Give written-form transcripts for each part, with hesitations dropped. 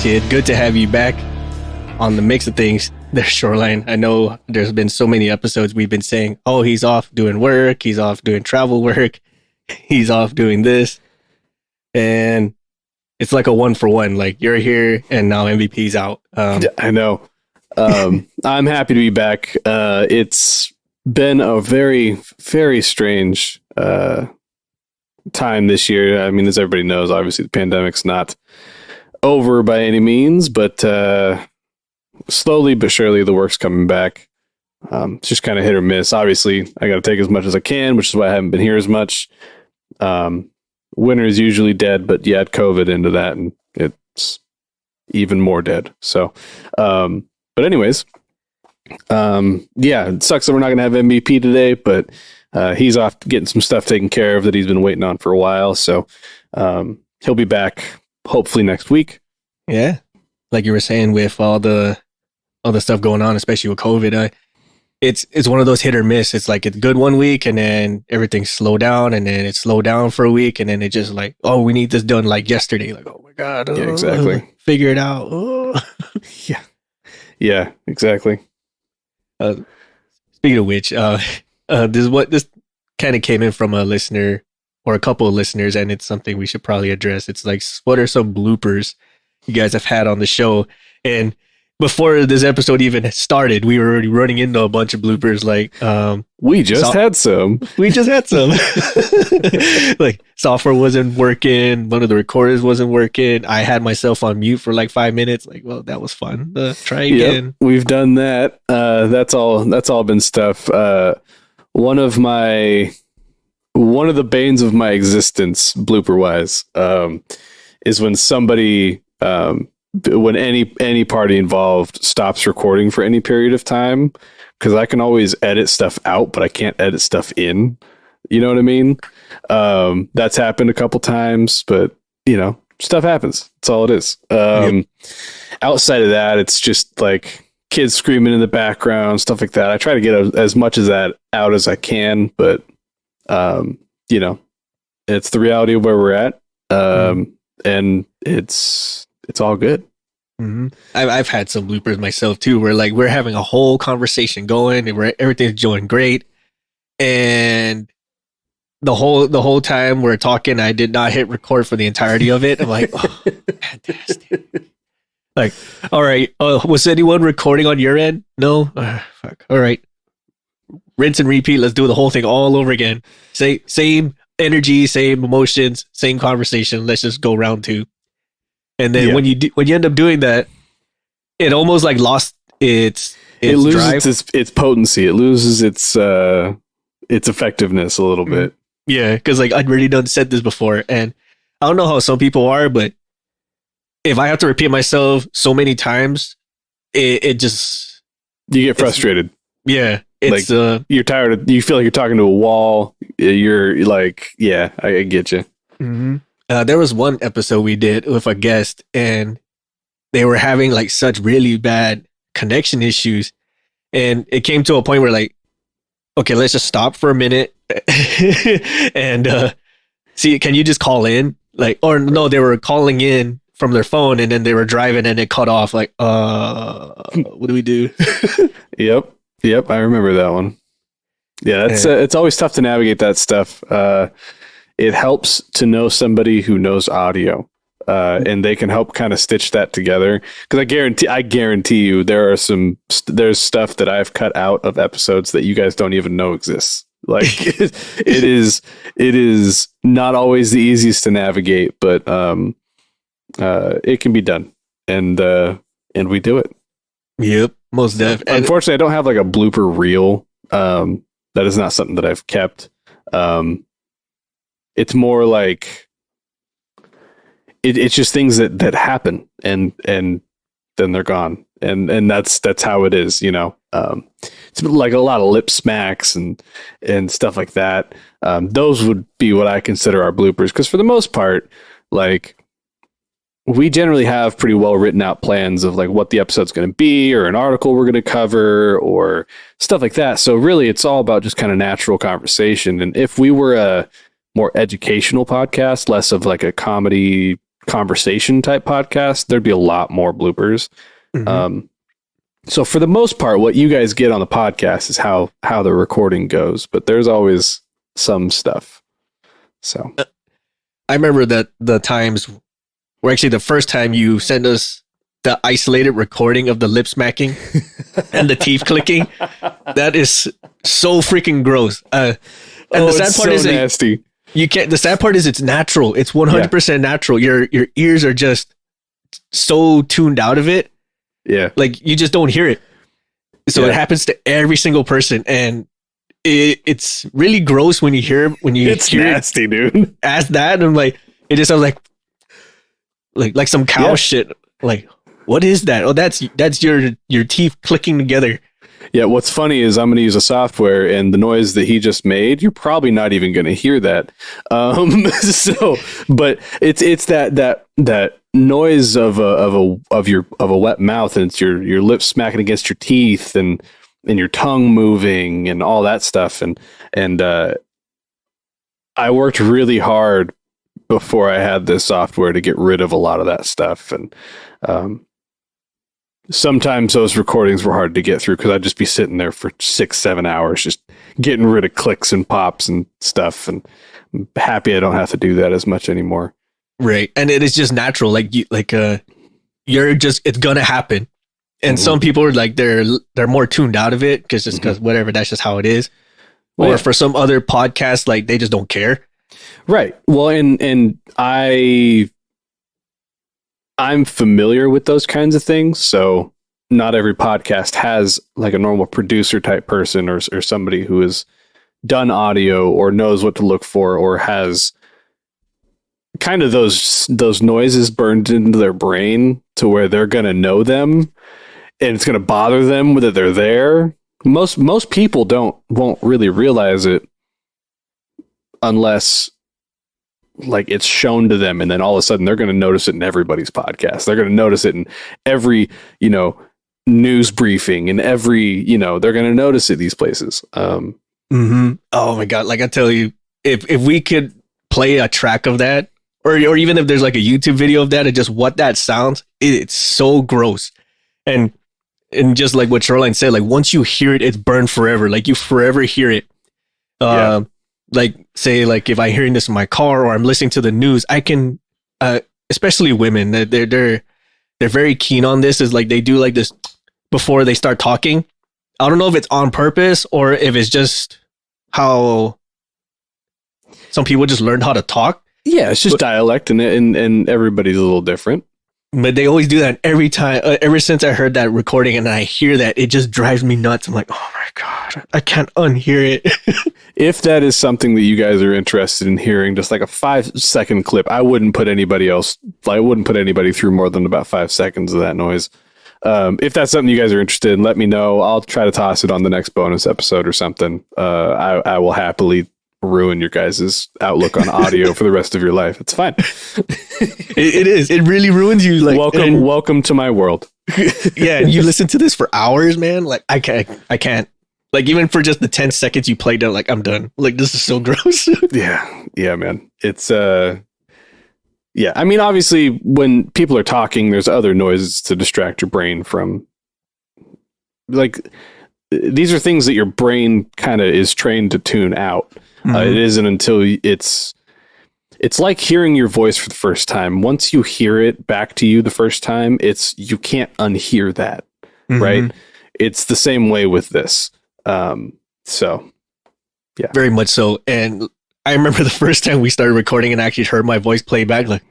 Shit, good to have you back on the mix of things. There's Shoreline. I know there's been so many episodes we've been saying, oh, he's off doing work. He's off doing travel work. He's off doing this. And it's like a 1-for-1. Like, you're here and now MVP's out. I know. I'm happy to be back. It's been a very, very strange time this year. I mean, as everybody knows, obviously the pandemic's not over by any means, but slowly but surely the work's coming back. It's just kind of hit or miss. Obviously, I got to take as much as I can, which is why I haven't been here as much. Winter is usually dead, but you add COVID into that and it's even more dead. So, but anyways, it sucks that we're not going to have MVP today, but he's off getting some stuff taken care of that he's been waiting on for a while. So he'll be back hopefully next week. Yeah. Like you were saying, with all the stuff going on, especially with COVID, it's one of those hit or miss. It's like it's good one week and then everything slow down, and then it's slow down for a week, and then it just like, oh, we need this done like yesterday. Like, oh my God. Yeah, exactly. Figure it out. Oh. Yeah, exactly. Speaking of which, this kind of came in from a listener or a couple of listeners, and it's something we should probably address. It's like, what are some bloopers you guys have had on the show? And before this episode even started, we were already running into a bunch of bloopers. Like, we just had some. Like, software wasn't working. One of the recorders wasn't working. I had myself on mute for like 5 minutes. Like, well, that was fun. Try again. Yep, we've done that. That's all been stuff. One of the banes of my existence, blooper wise, is when somebody, when any party involved stops recording for any period of time, because I can always edit stuff out, but I can't edit stuff in. You know what I mean? That's happened a couple times, but stuff happens. That's all it is. Yep. Outside of that, it's just like kids screaming in the background, stuff like that. I try to get as much of that out as I can, but it's the reality of where we're at. And it's all good. Mm-hmm. I've had some bloopers myself too, where like we're having a whole conversation going and everything's going great, and the whole time we're talking, I did not hit record for the entirety of it. I'm like, oh, fantastic. Like, all right, was anyone recording on your end? No? Fuck. All right. Rinse and repeat. Let's do the whole thing all over again. Same energy, same emotions, same conversation. Let's just go round two. And then when you end up doing that, it almost like lost it loses its potency. It loses its effectiveness a little bit. Yeah, because like I'd already said this before, and I don't know how some people are, but if I have to repeat myself so many times, it just, you get frustrated. Yeah, it's like, you're tired. You feel like you're talking to a wall. You're like, yeah, I get you. Mm-hmm. There was one episode we did with a guest, and they were having like such really bad connection issues, and it came to a point where like, okay, let's just stop for a minute and see, can you just call in? Like, or no, they were calling in from their phone, and then they were driving and it cut off. Like, what do we do? Yep, I remember that one. Yeah, it's always tough to navigate that stuff. It helps to know somebody who knows audio, and they can help kind of stitch that together. Because I guarantee you, there's stuff that I've cut out of episodes that you guys don't even know exists. Like it is not always the easiest to navigate, but it can be done, and we do it. Yep, most definitely. Unfortunately, I don't have like a blooper reel. That is not something that I've kept. It's more like it's just things that happen, and then they're gone, and that's how it is. It's like a lot of lip smacks and stuff like that. Those would be what I consider our bloopers, because for the most part, like, we generally have pretty well written out plans of like what the episode's going to be, or an article we're going to cover, or stuff like that. So really, it's all about just kind of natural conversation. And if we were a more educational podcast, less of like a comedy conversation type podcast, there'd be a lot more bloopers. Mhm. So for the most part, what you guys get on the podcast is how the recording goes, but there's always some stuff. So I remember that the times where actually the first time you sent us the isolated recording of the lip smacking and the teeth clicking. That is so freaking gross. And the sad part is nasty. You can't. The sad part is it's natural. It's 100% natural. Your ears are just so tuned out of it. Yeah, like you just don't hear it. So it happens to every single person, and it's really gross when you hear it's hear nasty, dude. Ask that, and I'm like, it just sounds like some cow shit. Like, what is that? Oh, that's your teeth clicking together. Yeah, what's funny is I'm going to use a software, and the noise that he just made, you're probably not even going to hear that. But it's that noise of a wet mouth, and it's your lips smacking against your teeth, and your tongue moving, and all that stuff. And I worked really hard before I had this software to get rid of a lot of that stuff, and sometimes those recordings were hard to get through because I'd just be sitting there for 6-7 hours just getting rid of clicks and pops and stuff, and I'm happy I don't have to do that as much anymore. Right. And it is just natural. You're just, it's gonna happen. And some people are like, they're more tuned out of it because whatever, that's just how it is. Or for some other podcasts, like they just don't care. Right. Well, and I'm familiar with those kinds of things, so not every podcast has like a normal producer type person or somebody who has done audio or knows what to look for or has kind of those noises burned into their brain to where they're going to know them and it's going to bother them whether they're there. Most people won't really realize it unless like it's shown to them, and then all of a sudden they're going to notice it in everybody's podcast. They're going to notice it in every, news briefing, and every, they're going to notice it these places. Oh my God. Like I tell you, if we could play a track of that, or even if there's like a YouTube video of that and just what that sounds, it's so gross. And just like what Shoreline said, like once you hear it, it's burned forever. Like you forever hear it. Like say like if I'm hearing this in my car or I'm listening to the news, I can, especially women, they're very keen on this. Is like they do like this before they start talking. I don't know if it's on purpose or if it's just how some people just learned how to talk. Yeah, it's just dialect, and everybody's a little different. But they always do that every time. Ever since I heard that recording and I hear that, it just drives me nuts. I'm like, oh my God, I can't unhear it. If that is something that you guys are interested in hearing, just like a 5-second clip, I wouldn't put anybody through more than about 5 seconds of that noise. If that's something you guys are interested in, let me know. I'll try to toss it on the next bonus episode or something. I will happily ruin your guys' outlook on audio for the rest of your life. It's fine. It is. It really ruins you. Like welcome to my world. Yeah, you listen to this for hours, man. Like I can't. Like even for just the 10 seconds you played it, like I'm done. Like this is so gross. Yeah, man. It's yeah. I mean, obviously, when people are talking, there's other noises to distract your brain from. Like these are things that your brain kind of is trained to tune out. It isn't until it's like hearing your voice for the first time. Once you hear it back to you the first time, you can't unhear that, right? It's the same way with this. So yeah, very much so. And I remember the first time we started recording and I actually heard my voice play back, like,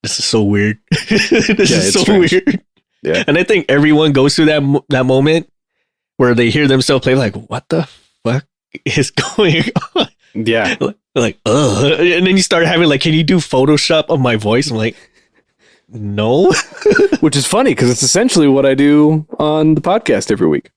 this is so weird. This is so strange. Weird. Yeah. And I think everyone goes through that moment where they hear themselves play, like, what the fuck is going on? Yeah. Like, ugh. And then you start having like, can you do Photoshop of my voice? I'm like, no. Which is funny because it's essentially what I do on the podcast every week.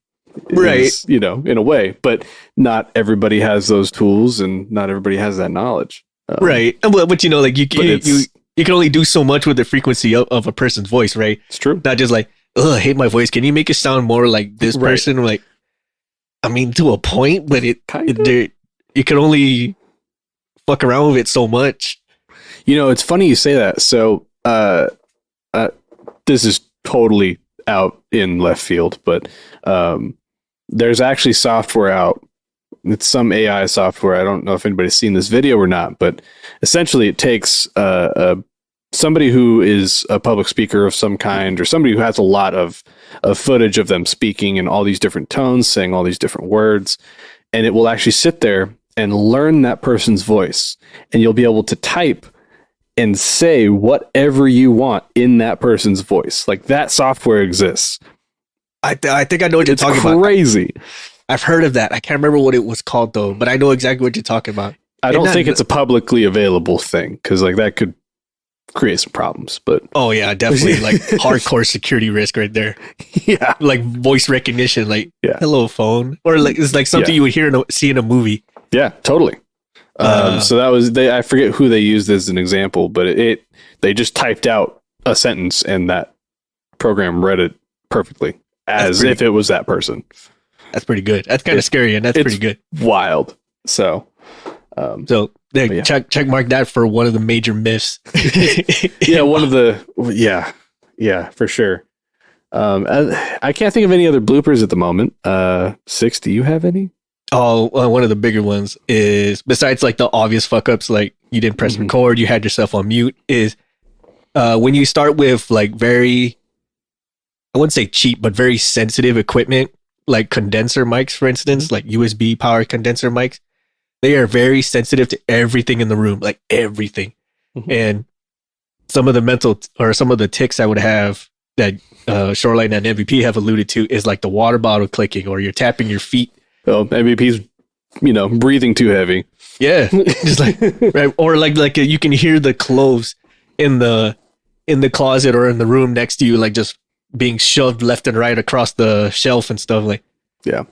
Right. In a way, but not everybody has those tools and not everybody has that knowledge. Right. But like you can only do so much with the frequency of a person's voice, right? It's true. Not just like, I hate my voice. Can you make it sound more like this person? Right. Like, I mean, to a point, but you can only fuck around with it so much. It's funny you say that. So uh, this is totally out in left field, but there's actually software out. It's some AI software. I don't know if anybody's seen this video or not, but essentially it takes somebody who is a public speaker of some kind, or somebody who has a lot of footage of them speaking in all these different tones, saying all these different words, and it will actually sit there and learn that person's voice, and you'll be able to type and say whatever you want in that person's voice. Like, that software exists. I think I know what you're talking about. It's crazy. I've heard of that. I can't remember what it was called though, but I know exactly what you're talking about. I don't think it's a publicly available thing, because like that could create some problems. But oh yeah, definitely like hardcore security risk right there. Yeah, like voice recognition, like hello phone, or like it's like something you would see in a movie. Yeah, totally. So that was I forget who they used as an example, but they just typed out a sentence and that program read it perfectly as if it was that person. That's pretty good. That's kind of scary, and that's pretty good. Wild. So check mark that for one of the major myths. Yeah, for sure. I can't think of any other bloopers at the moment. Six, do you have any? Oh, one of the bigger ones is, besides like the obvious fuck ups, like you didn't press record, you had yourself on mute, is when you start with like very, I wouldn't say cheap, but very sensitive equipment, like condenser mics, for instance, like USB powered condenser mics. They are very sensitive to everything in the room, like everything. And some of the ticks I would have that Shoreline and MVP have alluded to is like the water bottle clicking, or you're tapping your feet. Oh, MVP's, breathing too heavy. Yeah, just like right, or like you can hear the clothes in the closet or in the room next to you, like just being shoved left and right across the shelf and stuff. Like, yeah.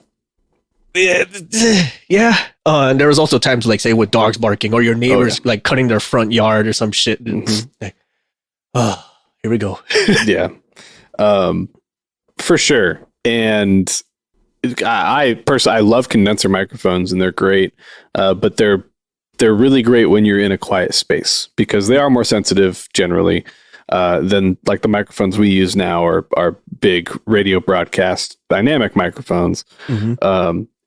And there was also times like, say, with dogs barking, or your neighbors like cutting their front yard or some shit. Like, here we go. Yeah, for sure. And I personally, I love condenser microphones, and they're great, but they're really great when you're in a quiet space, because they are more sensitive generally than like the microphones we use now are big radio broadcast dynamic microphones,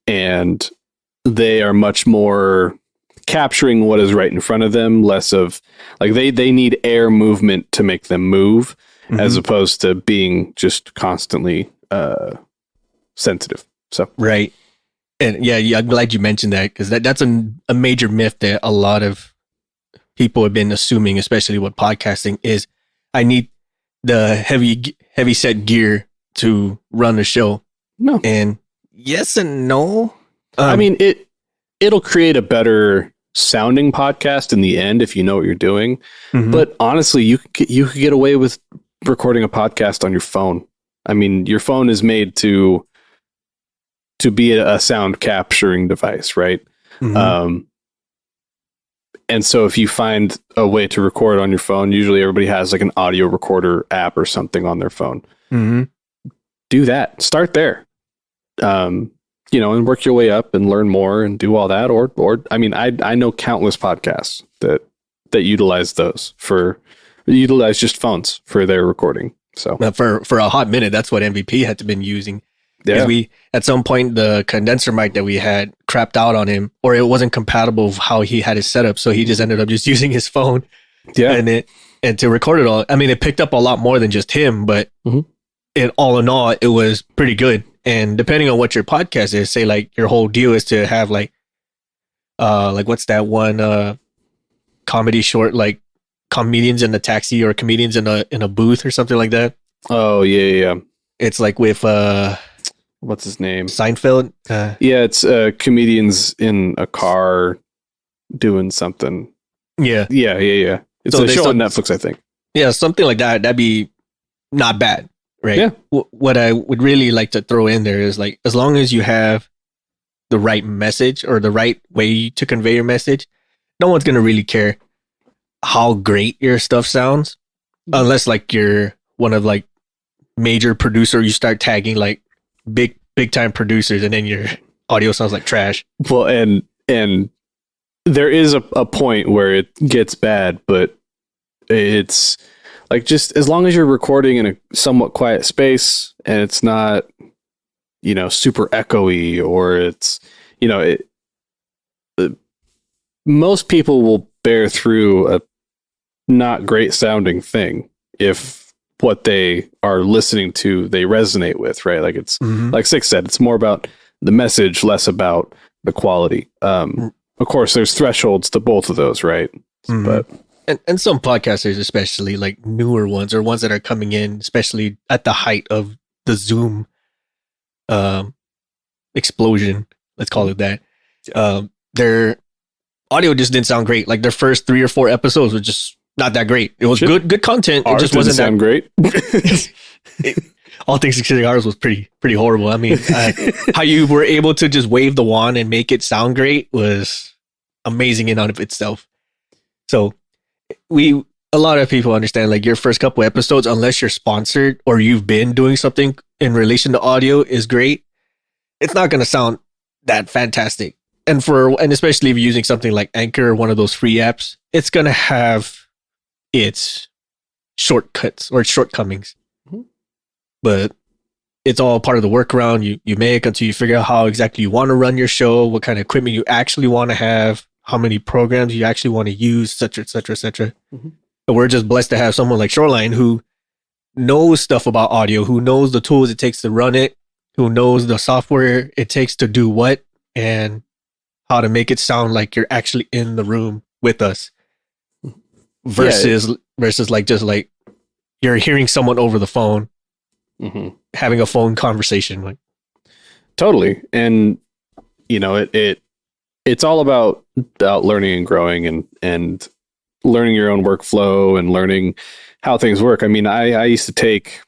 and they are much more capturing what is right in front of them, less of like they need air movement to make them move, as opposed to being just constantly sensitive. So right. And yeah, I'm glad you mentioned that, because that's a major myth that a lot of people have been assuming, especially with podcasting, is I need the heavy set gear to run the show. No. And yes and no. I mean, it'll create a better sounding podcast in the end if you know what you're doing. But honestly, you could get away with recording a podcast on your phone. I mean, your phone is made to be a sound capturing device, right? And so if you find a way to record on your phone, usually everybody has like an audio recorder app or something on their phone. Do that. Start there. And work your way up and learn more and do all that. Or I mean, I know countless podcasts that utilize just phones for their recording. So for a hot minute, that's what MVP had to been using. Yeah. Because we, at some point, the condenser mic that we had crapped out on him, or it wasn't compatible with how he had it set up. So he just ended up just using his phone. Yeah. And to record it all. I mean, it picked up a lot more than just him, but all in all, it was pretty good. And depending on what your podcast is, say like your whole deal is to have like what's that one comedy short, like comedians in a taxi or comedians in a booth or something like that. Oh yeah. It's like with what's his name? Seinfeld. It's comedians in a car doing something. Yeah. It's a show on Netflix, I think. Yeah, something like that. That'd be not bad, right? Yeah. What I would really like to throw in there is like, as long as you have the right message or the right way to convey your message, no one's gonna really care how great your stuff sounds, unless like you're one of like major producer. You start tagging like big time producers, and then your audio sounds like trash. Well, and there is a point where it gets bad, but it's like just as long as you're recording in a somewhat quiet space and it's not, super echoey, or it's, most people will bear through a not great sounding thing if what they are listening to they resonate with, right? Like it's like Six said, it's more about the message, less about the quality. Of course, there's thresholds to both of those, right? But and some podcasters, especially like newer ones or ones that are coming in, especially at the height of the Zoom explosion, let's call it that. Their audio just didn't sound great. Like their first 3 or 4 episodes were just not that great. It was good content. Ours it just wasn't sound great. All things considered, ours was pretty horrible. I mean, how you were able to just wave the wand and make it sound great was amazing in and of itself. So a lot of people understand like your first couple episodes, unless you're sponsored or you've been doing something in relation to audio, is great. It's not going to sound that fantastic. And especially if you're using something like Anchor, one of those free apps, it's going to have its shortcuts or its shortcomings. But it's all part of the workaround you make until you figure out how exactly you want to run your show, what kind of equipment you actually want to have, how many programs you actually want to use, et cetera, et cetera, et cetera. But we're just blessed to have someone like Shoreline who knows stuff about audio, who knows the tools it takes to run it, who knows the software it takes to do what, and how to make it sound like you're actually in the room with us versus like just like you're hearing someone over the phone, having a phone conversation. Like totally. And it's all about learning and growing and learning your own workflow and learning how things work. I mean, I used to take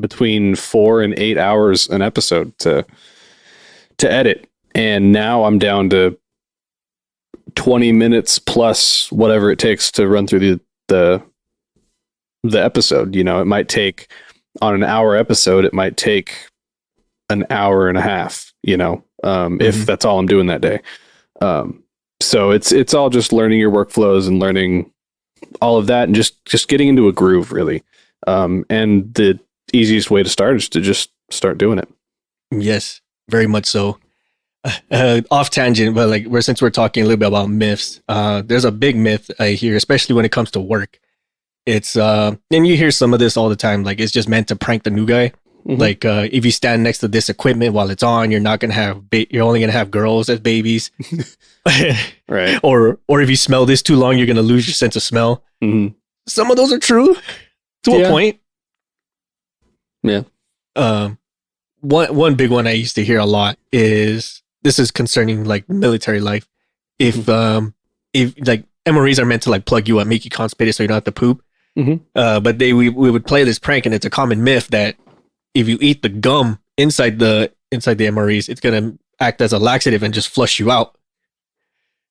between 4 and 8 hours an episode to edit. And now I'm down to 20 minutes plus whatever it takes to run through the episode. It might take, on an hour episode, it might take an hour and a half, if that's all I'm doing that day. So it's all just learning your workflows and learning all of that and just getting into a groove, really. And the easiest way to start is to just start doing it. Yes, very much so. Off tangent, but like since we're talking a little bit about myths, there's a big myth I hear, especially when it comes to work. It's and you hear some of this all the time, like it's just meant to prank the new guy. Like if you stand next to this equipment while it's on, you're not gonna have you're only gonna have girls as babies, right? Or if you smell this too long, you're gonna lose your sense of smell. Some of those are true to a point. Yeah. One big one I used to hear a lot is this is concerning like military life. If like MREs are meant to like plug you up, make you constipated so you don't have to poop. But we would play this prank, and it's a common myth that if you eat the gum inside the MREs, it's gonna act as a laxative and just flush you out.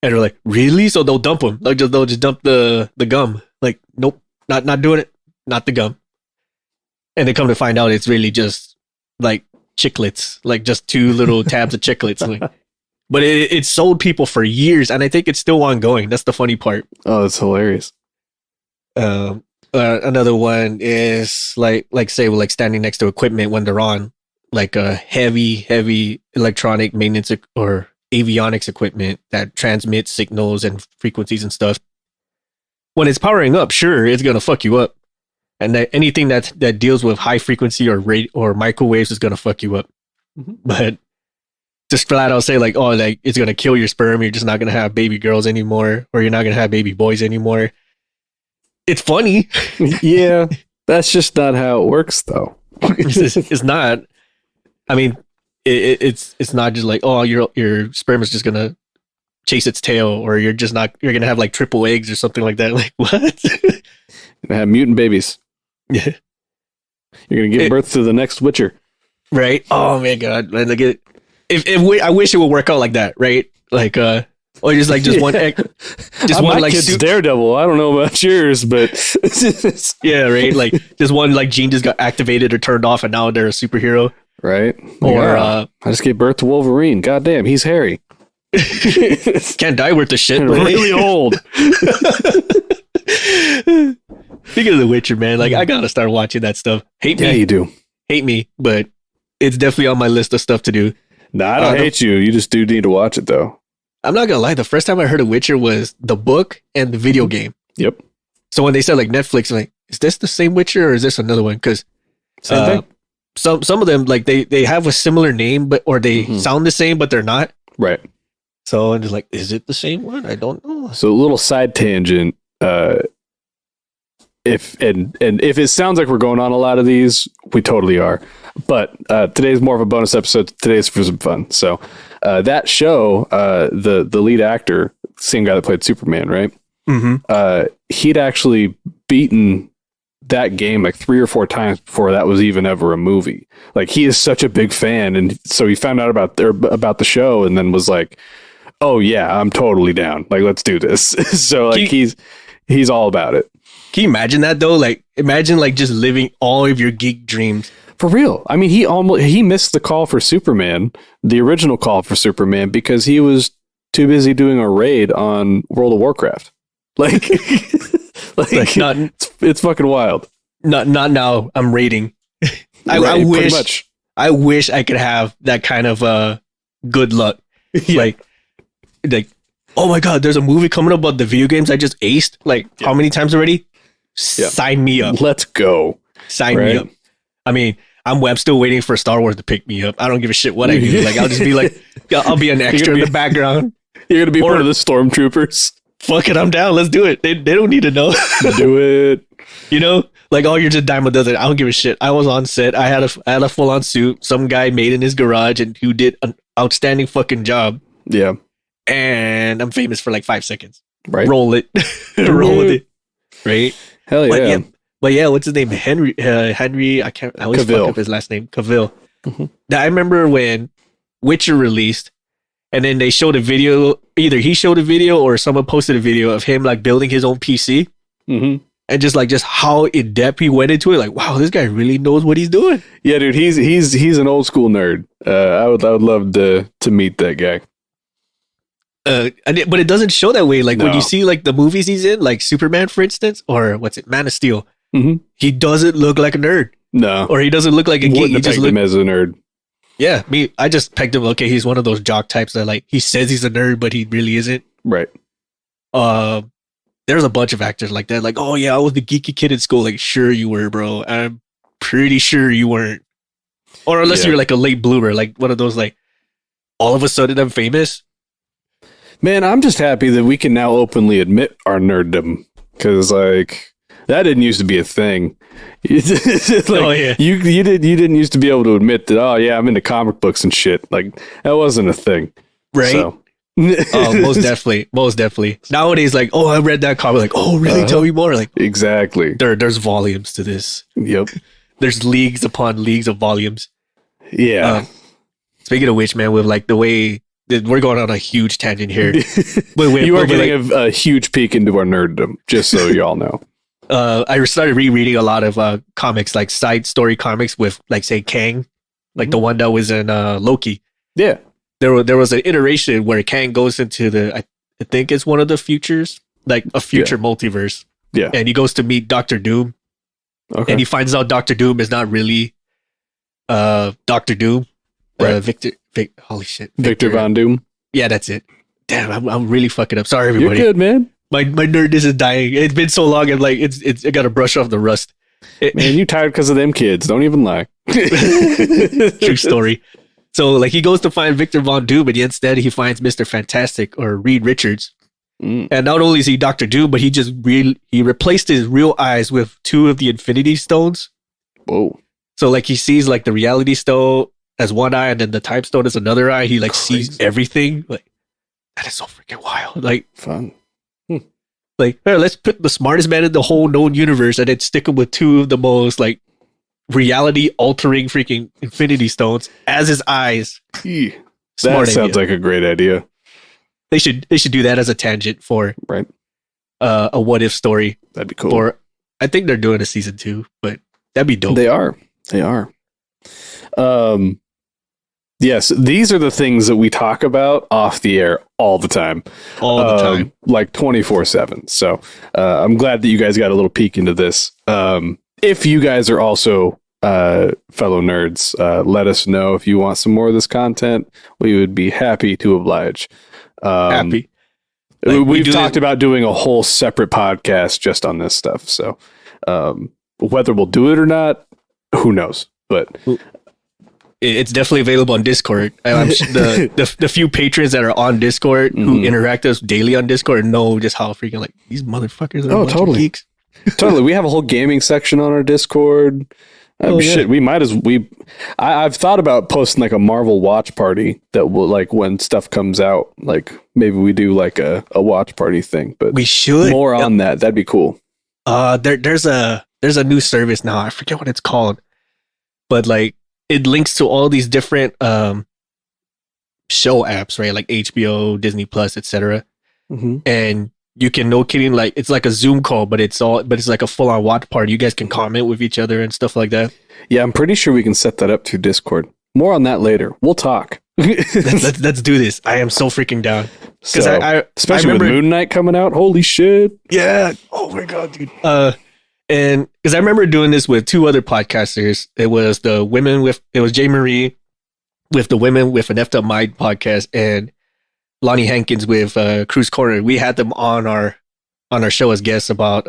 And they're like, really? So they'll dump them. They'll just dump the gum. Like, nope, not doing it. Not the gum. And they come to find out it's really just like chiclets, like just 2 little tabs of chiclets. Like, but it sold people for years, and I think it's still ongoing. That's the funny part. Oh, that's hilarious. Another one is like say like standing next to equipment when they're on like a heavy electronic maintenance or avionics equipment that transmits signals and frequencies and stuff. When it's powering up, sure, it's gonna fuck you up, and that anything that deals with high frequency or microwaves is gonna fuck you up. But just flat out say like, oh, like it's gonna kill your sperm. You're just not gonna have baby girls anymore, or you're not gonna have baby boys anymore. It's funny. Yeah, that's just not how it works, though. It's not. I mean, it's not just like, oh, your sperm is just gonna chase its tail, or you're gonna have like triple eggs or something like that. Like what? You're gonna have mutant babies. Yeah, you're gonna give birth to the next Witcher, right? Oh my god! Like I wish it would work out like that, right? Like or just one egg. Just one like kid's Daredevil. I don't know about yours, but yeah, right. Like just one like gene just got activated or turned off, and now they're a superhero, right? Or I just gave birth to Wolverine. God damn, he's hairy. Can't die worth the shit, but really old. Speaking of The Witcher, man, like I gotta start watching that stuff. Hate Yeah, me, you do. hate me, but it's definitely on my list of stuff to do. No, I don't hate you. You just do need to watch it, though. I'm not gonna lie. The first time I heard of Witcher was the book and the video game. Yep. So when they said like Netflix, I'm like, is this the same Witcher or is this another one? Because some of them like they have a similar name, but or they sound the same, but they're not. Right. So I'm just like, is it the same one? I don't know. So a little side tangent. If it sounds like we're going on a lot of these, we totally are. But today's more of a bonus episode. Today's for some fun. So that show, the lead actor, same guy that played Superman, right? Mm-hmm. He'd actually beaten that game like 3 or 4 times before that was even ever a movie. Like he is such a big fan, and so he found out about the show, and then was like, "Oh yeah, I'm totally down. Like let's do this." So like he's all about it. Can you imagine that though? Like imagine like just living all of your geek dreams. For real. I mean, he missed the call for Superman, the original call for Superman, because he was too busy doing a raid on World of Warcraft. Like, it's fucking wild. Not now. I'm raiding. I wish I could have that kind of good luck. Yeah. Like, oh my god, there's a movie coming up about the video games I just aced. Like, how many times already? Yeah. Sign me up. Let's go. Sign me up. I mean, I'm still waiting for Star Wars to pick me up. I don't give a shit what I do. Like, I'll just be like, I'll be an extra in the background. You're gonna be one of the stormtroopers. Fuck it, I'm down. Let's do it. They don't need to know. Do it. You know, like, oh, you're just Diamond does it. I don't give a shit. I was on set. I had a full on suit. Some guy made in his garage and who did an outstanding fucking job. Yeah. And I'm famous for like 5 seconds. Right. Roll it. Roll with it. Right. Hell yeah. But yeah, what's his name? Henry. I always fuck up his last name. Cavill. Mm-hmm. Now, I remember when Witcher released, and then they showed a video. Either he showed a video or someone posted a video of him like building his own PC, and just how in depth he went into it. Like, wow, this guy really knows what he's doing. Yeah, dude, he's an old school nerd. I would love to meet that guy. But it doesn't show that way. Like when you see like the movies he's in, like Superman, for instance, or what's it, Man of Steel. He doesn't look like a nerd. No, or he doesn't look like a geek. He just him as a nerd. Yeah, I just pegged him. Okay, he's one of those jock types that like he says he's a nerd, but he really isn't. Right. There's a bunch of actors like that. Like, oh yeah, I was the geeky kid in school. Like, sure you were, bro. I'm pretty sure you weren't. Or unless you're like a late bloomer, like one of those like, all of a sudden I'm famous. Man, I'm just happy that we can now openly admit our nerddom, because like that didn't used to be a thing. Like, oh yeah, you didn't used to be able to admit that. Oh yeah, I'm into comic books and shit. Like that wasn't a thing, right? So. Oh, most definitely. Nowadays, like, oh, I read that comic. Like, oh, really? Tell me more. Like, exactly. There's volumes to this. Yep. There's leagues upon leagues of volumes. Yeah. Speaking of which, man, with like the way we're going on a huge tangent here. You are getting a huge peek into our nerddom, just so y'all know. I started rereading a lot of comics, like side story comics with, like, say, Kang, like the one that was in Loki. Yeah. There was an iteration where Kang goes into I think it's one of the futures, like a future multiverse. Yeah. And he goes to meet Doctor Doom. Okay. And he finds out Doctor Doom is not really Doctor Doom. Right. Holy shit. Victor Von Doom. Yeah, that's it. Damn, I'm really fucking up. Sorry, everybody. You're good, man. My nerdness is dying. It's been so long. I'm like, I got to brush off the rust. Man, you tired because of them kids. Don't even lie. True story. So, like, he goes to find Victor Von Doom, and instead he finds Mr. Fantastic, or Reed Richards. And not only is he Doctor Doom, but he replaced his real eyes with 2 of the Infinity Stones. Whoa. So, like, he sees, like, the Reality Stone as one eye, and then the Time Stone as another eye. He, like, sees everything. Like, that is so freaking wild. Like, fun. Like, hey, let's put the smartest man in the whole known universe and then stick him with 2 of the most, like, reality altering freaking Infinity Stones as his eyes. That sounds like a great idea. They should do that as a tangent for a what if story. That'd be cool. I think they're doing a season 2, but that'd be dope. They are. Yeah, Yes, these are the things that we talk about off the air all the time. All the time. Like 24/7. So I'm glad that you guys got a little peek into this. If you guys are also fellow nerds, let us know if you want some more of this content. We would be happy to oblige. Happy. Like, we've talked about doing a whole separate podcast just on this stuff. So whether we'll do it or not, who knows? But it's definitely available on Discord. The few patrons that are on Discord who interact us daily on Discord know just how freaking like these motherfuckers are. Totally. Geeks. Totally. We have a whole gaming section on our Discord. Shit, we might I've thought about posting like a Marvel watch party that will, like, when stuff comes out, like maybe we do like a watch party thing, but we should more on that. That'd be cool. There's a new service now. I forget what it's called, but like it links to all these different show apps, right? Like HBO, Disney Plus, etc. And you can, no kidding, like it's like a Zoom call, but it's like a full on watch party. You guys can comment with each other and stuff like that. Yeah, I'm pretty sure we can set that up through Discord. More on that later. We'll talk. let's do this. I am so freaking down. Because especially with Moon Knight coming out. Holy shit. Yeah. Oh my god, dude. And because I remember doing this with two other podcasters. It was Jay Marie with the Women with an Effed Up Mind podcast, and Lonnie Hankins with Cruise Corner. We had them on our show as guests about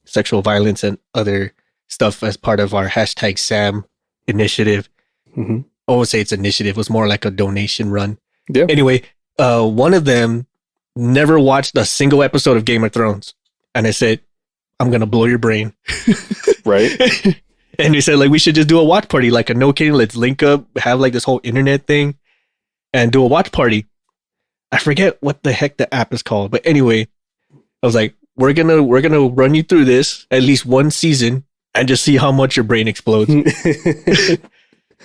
sexual violence and other stuff as part of our #Sam initiative. I would say it's initiative. It was more like a donation run. Yeah. Anyway, one of them never watched a single episode of Game of Thrones, and I said, "I'm gonna blow your brain." Right. And he said, like, we should just do a watch party, like a no kidding. Let's link up, have like this whole internet thing, and do a watch party. I forget what the heck the app is called, but anyway, I was like, we're gonna run you through this at least one season and just see how much your brain explodes.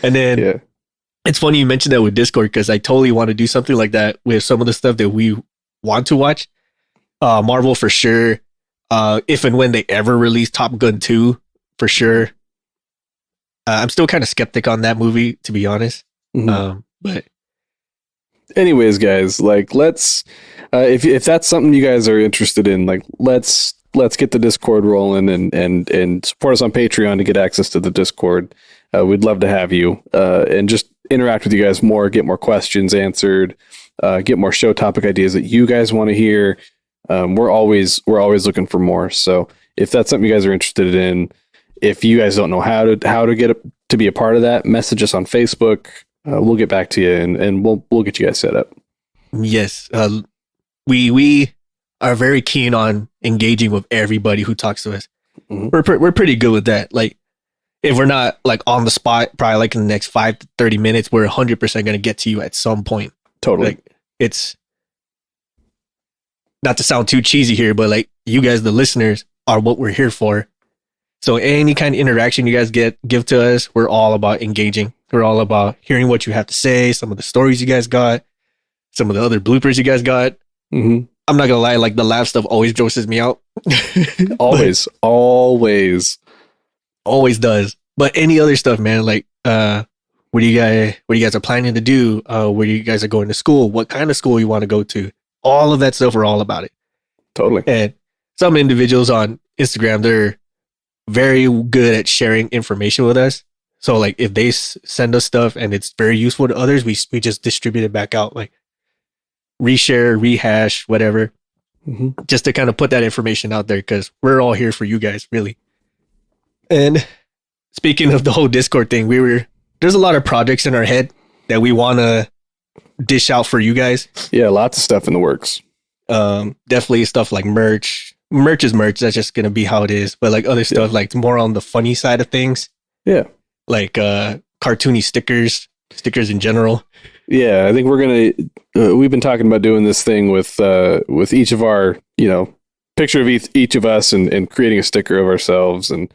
And then it's funny you mentioned that with Discord, because I totally want to do something like that with some of the stuff that we want to watch. Marvel for sure. If and when they ever release Top Gun 2, for sure. I'm still kind of skeptic on that movie, to be honest. But anyways, guys, like, let's if that's something you guys are interested in, like, let's get the Discord rolling and support us on Patreon to get access to the Discord. We'd love to have you and just interact with you guys more, get more questions answered, get more show topic ideas that you guys want to hear. We're always looking for more. So if that's something you guys are interested in, if you guys don't know how to get to be a part of that, message us on Facebook. We'll get back to you and we'll get you guys set up. Yes. We are very keen on engaging with everybody who talks to us. We're pretty good with that. Like, if we're not like on the spot, probably like in the next 5 to 30 minutes, we're 100% going to get to you at some point. Totally. Like, it's not to sound too cheesy here, but like, you guys, the listeners, are what we're here for. So any kind of interaction you guys give to us, we're all about engaging. We're all about hearing what you have to say, some of the stories you guys got, some of the other bloopers you guys got. I'm not gonna lie, like, the laugh stuff always grosses me out. always does. But any other stuff, man, like what do you guys are planning to do, where you guys are going to school, what kind of school you want to go to, all of that stuff, we're all about it. Totally. And some individuals on Instagram, they're very good at sharing information with us. So like, if they send us stuff and it's very useful to others, we just distribute it back out, like reshare, rehash, whatever, just to kind of put that information out there, because we're all here for you guys, really. And speaking of the whole Discord thing, there's a lot of projects in our head that we want to dish out for you guys. Yeah, lots of stuff in the works. Definitely stuff like merch. Merch is merch. That's just going to be how it is. But like other stuff, like more on the funny side of things. Yeah. Like cartoony stickers in general. Yeah, I think we've been talking about doing this thing with each of our, picture of each of us and creating a sticker of ourselves. And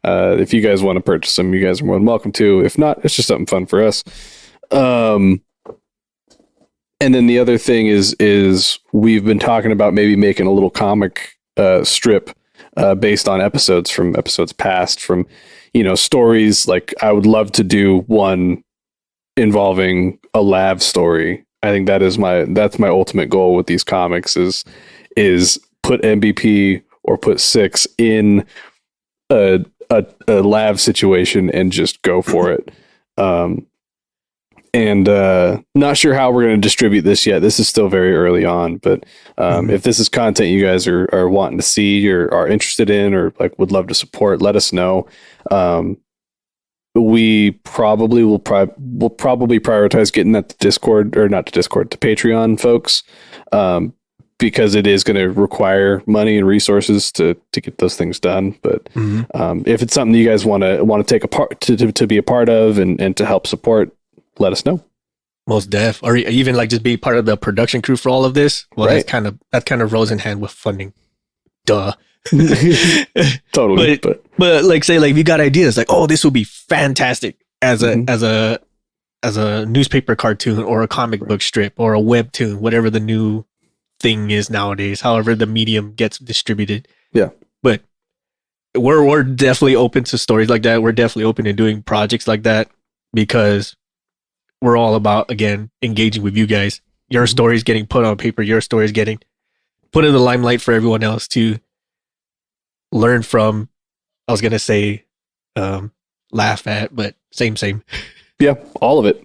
if you guys want to purchase them, you guys are more than welcome to. If not, it's just something fun for us. And then the other thing is we've been talking about maybe making a little comic strip based on episodes from episodes past, from stories. Like, I would love to do one involving a lab story. I think that's my ultimate goal with these comics is put MVP or put Six in a lab situation and just go for it. And not sure how we're going to distribute this yet. This is still very early on, but if this is content you guys are wanting to see or are interested in or like would love to support, let us know. We probably will probably prioritize getting that to Discord, or not to Discord, to Patreon folks, because it is going to require money and resources to get those things done. But if it's something you guys want to take a part to be a part of and to help support, let us know. Most def, or even like just be part of the production crew for all of this. Well, right. that kind of rolls in hand with funding. Duh. Totally. But like say like if you got ideas like, oh, this would be fantastic as a newspaper cartoon or a comic book strip or a webtoon, whatever the new thing is nowadays, however the medium gets distributed. Yeah. But we're definitely open to stories like that. We're definitely open to doing projects like that because we're all about, again, engaging with you guys. Your story is getting put on paper. Your story is getting put in the limelight for everyone else to learn from. I was going to say laugh at, but same. Yeah, all of it.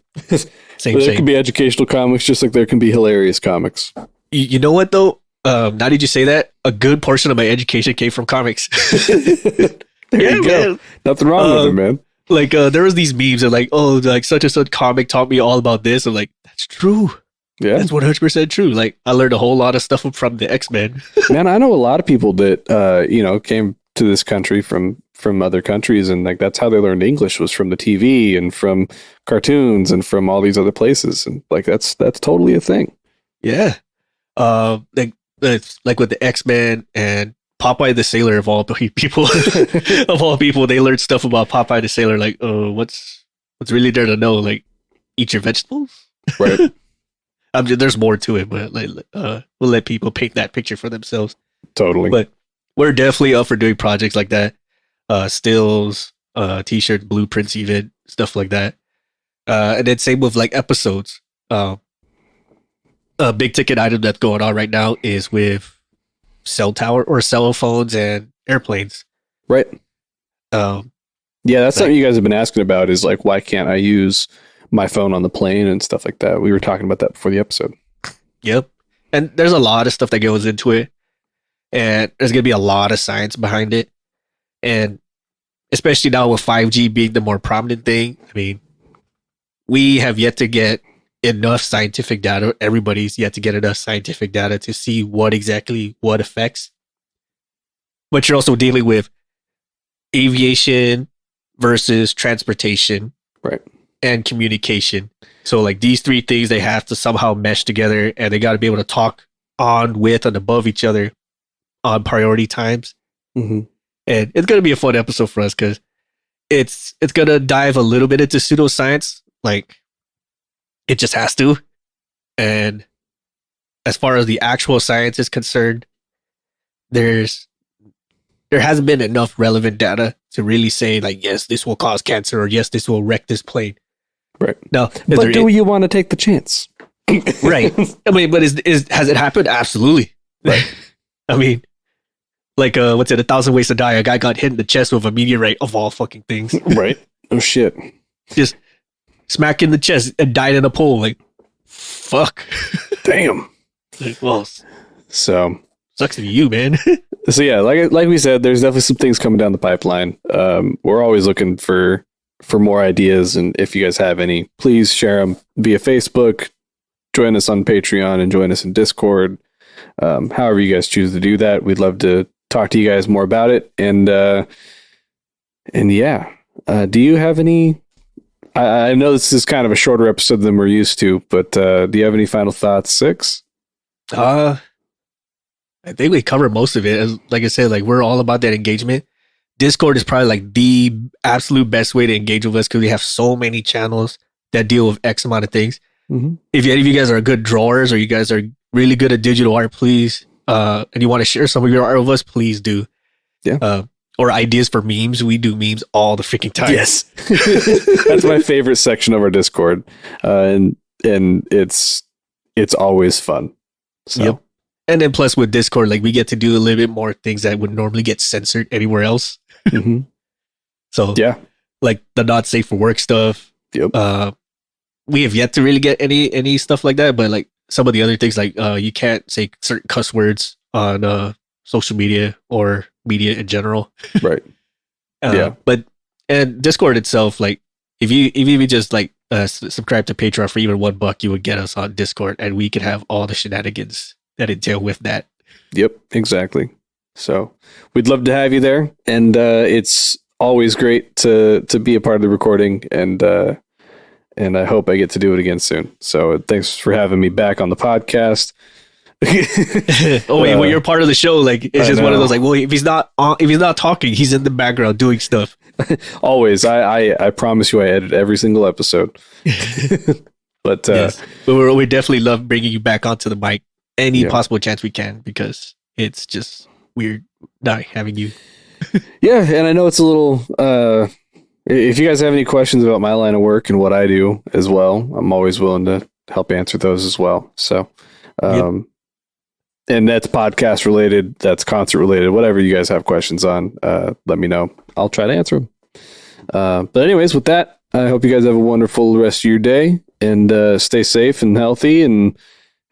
Same. There can be educational comics just like there can be hilarious comics. You know what, though? Now did you say that? A good portion of my education came from comics. There you go. Man. Nothing wrong with it, man. Like, there was these memes that like, oh, like such and such comic taught me all about this. I'm like, that's true. Yeah. That's 100% true. Like, I learned a whole lot of stuff from the X-Men. Man, I know a lot of people that, came to this country from other countries. And like, that's how they learned English, was from the TV and from cartoons and from all these other places. And like, that's totally a thing. Yeah. Like with the X-Men and Popeye the Sailor of all people, they learned stuff about Popeye the Sailor. Like, what's really there to know? Like, eat your vegetables, right? I mean, there's more to it, but like, we'll let people paint that picture for themselves. Totally. But we're definitely up for doing projects like that, stills, t-shirts, blueprints, even stuff like that. And then same with like episodes. A big ticket item that's going on right now is with cell phones and airplanes. Right. Yeah, that's something you guys have been asking about, is like, why can't I use my phone on the plane and stuff like that? We were talking about that before the episode. Yep. And there's a lot of stuff that goes into it. And there's going to be a lot of science behind it. And especially now with 5G being the more prominent thing, I mean, we have yet to get enough scientific data. Everybody's yet to get enough scientific data to see what affects. But you're also dealing with aviation versus transportation, right, and communication. So like these three things, they have to somehow mesh together, and they got to be able to talk on, with, and above each other on priority times. Mm-hmm. And it's gonna be a fun episode for us because it's gonna dive a little bit into pseudoscience, like it just has to. And as far as the actual science is concerned, there hasn't been enough relevant data to really say like, yes, this will cause cancer, or yes, this will wreck this plane. Right. Now, but do you want to take the chance? Right. I mean, but has it happened? Absolutely. Right. I mean, like, what's it? 1,000 Ways to Die. A guy got hit in the chest with a meteorite, of all fucking things. Right. Oh shit. Just smack in the chest and died in a pool. Like, fuck. Damn. Like, well, so sucks to you, man. So yeah, like we said, there's definitely some things coming down the pipeline. We're always looking for more ideas, and if you guys have any, please share them via Facebook. Join us on Patreon and join us in Discord. However you guys choose to do that, we'd love to talk to you guys more about it. And yeah, do you have any? I know this is kind of a shorter episode than we're used to, but do you have any final thoughts, Six? I think we covered most of it. Like I said, like we're all about that engagement. Discord is probably like the absolute best way to engage with us because we have so many channels that deal with X amount of things. Mm-hmm. If any of you guys are good drawers or you guys are really good at digital art, please, and you want to share some of your art with us, please do. Yeah. or ideas for memes. We do memes all the freaking time. Yes. That's my favorite section of our Discord. And it's always fun. So. Yep. And then plus with Discord, like we get to do a little bit more things that would normally get censored anywhere else. Mm-hmm. So yeah, like the not safe for work stuff. Yep. We have yet to really get any stuff like that, but like some of the other things, like you can't say certain cuss words on social media or media in general. Right. But and Discord itself, like if you just like subscribe to Patreon for even $1, you would get us on Discord, and we could have all the shenanigans that entail with that. Yep, exactly. So we'd love to have you there, and it's always great to be a part of the recording, and I hope I get to do it again soon. So thanks for having me back on the podcast. Oh wait, well, you're part of the show. Like it's just one of those like, well, if he's not talking, he's in the background doing stuff. Always. I promise you I edit every single episode. But yes. But we definitely love bringing you back onto the mic any possible chance we can, because it's just weird not having you. Yeah, and I know it's a little if you guys have any questions about my line of work and what I do as well, I'm always willing to help answer those as well. So and that's podcast related, that's concert related, whatever you guys have questions on, let me know. I'll try to answer them. But anyways, with that, I hope you guys have a wonderful rest of your day, and stay safe and healthy, and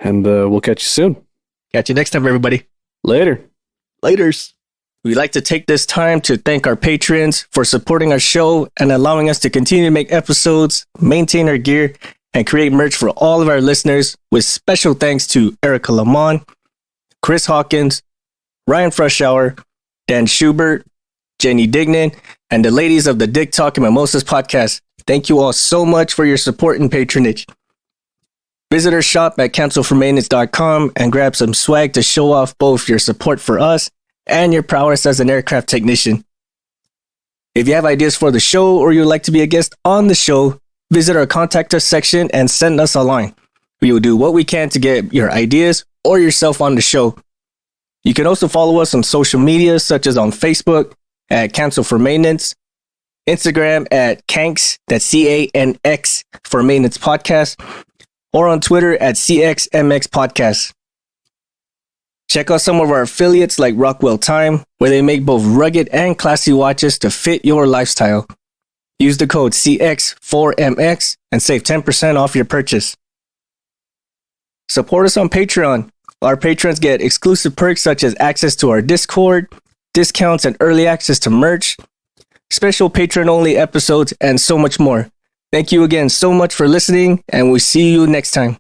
we'll catch you soon. Catch you next time, everybody. Laters. We'd like to take this time to thank our patrons for supporting our show and allowing us to continue to make episodes, maintain our gear, and create merch for all of our listeners, with special thanks to Erica Lamont, Chris Hawkins, Ryan Frushauer, Dan Schubert, Jenny Dignan, and the ladies of the Dick Talk and Mimosas podcast. Thank you all so much for your support and patronage. Visit our shop at cancelformaintenance.com and grab some swag to show off both your support for us and your prowess as an aircraft technician. If you have ideas for the show, or you'd like to be a guest on the show, visit our contact us section and send us a line. We will do what we can to get your ideas or yourself on the show. You can also follow us on social media, such as on Facebook at Cancel for Maintenance, Instagram at Canx, that's CANX for Maintenance Podcast, or on Twitter at CXMX Podcast. Check out some of our affiliates like Rockwell Time, where they make both rugged and classy watches to fit your lifestyle. Use the code CX4MX and save 10% off your purchase. Support us on Patreon. Our patrons get exclusive perks such as access to our Discord, discounts and early access to merch, special patron-only episodes, and so much more. Thank you again so much for listening, and we'll see you next time.